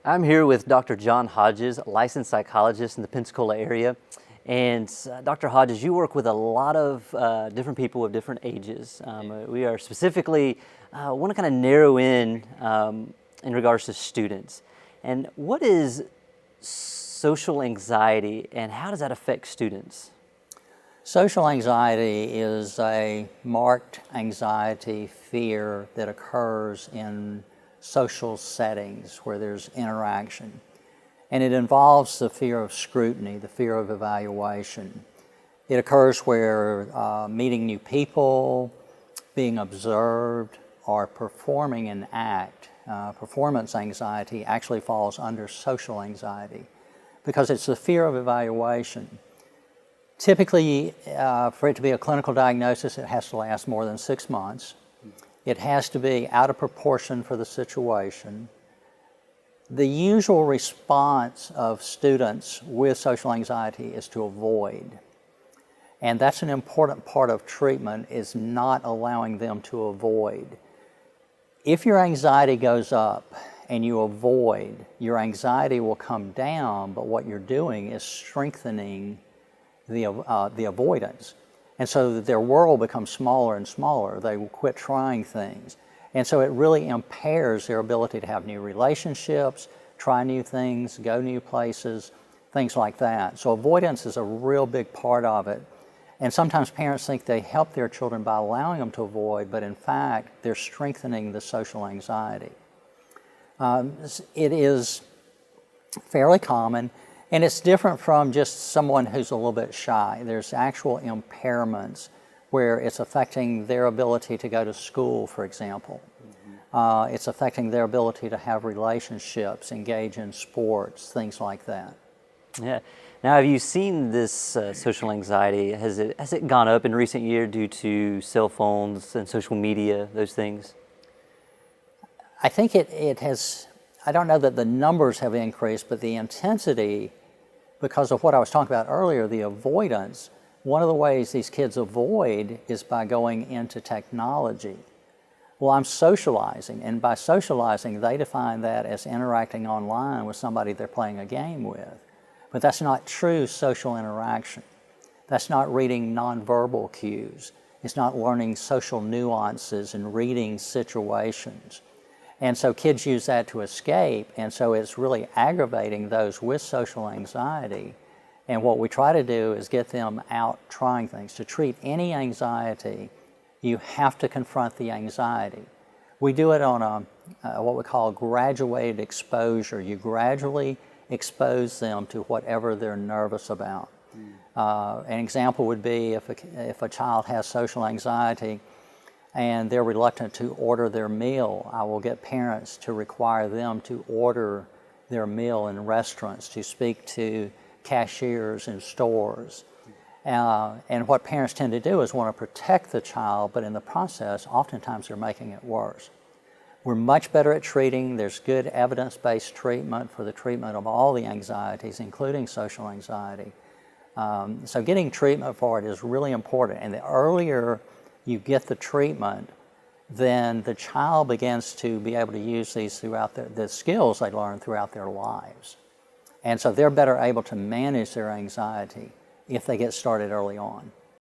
I'm here with Dr. John Hodges, licensed psychologist in the Pensacola area. And Dr. Hodges, you work with a lot of different people of different ages. We are specifically want to kind of narrow in regards to students. And what is social anxiety and how does that affect students? Social anxiety is a marked anxiety, fear that occurs in social settings where there's interaction. And it involves the fear of scrutiny, the fear of evaluation. It occurs where meeting new people, being observed, or performing an act. Performance anxiety actually falls under social anxiety because it's the fear of evaluation. Typically, for it to be a clinical diagnosis, it has to last more than 6 months. It has to be out of proportion for the situation. The usual response of students with social anxiety is to avoid. And that's an important part of treatment, is not allowing them to avoid. If your anxiety goes up and you avoid, your anxiety will come down, but what you're doing is strengthening the avoidance. And so their world becomes smaller and smaller. They will quit trying things. And so it really impairs their ability to have new relationships, try new things, go new places, things like that. So avoidance is a real big part of it. And sometimes parents think they help their children by allowing them to avoid, but in fact, they're strengthening the social anxiety. It is fairly common. And it's different from just someone who's a little bit shy. There's actual impairments where it's affecting their ability to go to school, for example. It's affecting their ability to have relationships, engage in sports, things like that. Yeah. Now, have you seen this social anxiety? Has it gone up in recent years due to cell phones and social media, those things? I think it has. I don't know that the numbers have increased, but the intensity, because of what I was talking about earlier, the avoidance, one of the ways these kids avoid is by going into technology. Well, I'm socializing, and by socializing, they define that as interacting online with somebody they're playing a game with. But that's not true social interaction. That's not reading nonverbal cues. It's not learning social nuances and reading situations. And so kids use that to escape, and so it's really aggravating those with social anxiety. And what we try to do is get them out trying things. To treat any anxiety, you have to confront the anxiety. We do it on what we call graduated exposure. You gradually expose them to whatever they're nervous about. An example would be if a child has social anxiety, and they're reluctant to order their meal, I will get parents to require them to order their meal in restaurants, to speak to cashiers in stores. And what parents tend to do is want to protect the child, but in the process, oftentimes they're making it worse. We're much better at treating. There's good evidence-based treatment for the treatment of all the anxieties, including social anxiety. So getting treatment for it is really important. And the earlier you get the treatment, then the child begins to be able to use these throughout the skills they learn throughout their lives. And so they're better able to manage their anxiety if they get started early on.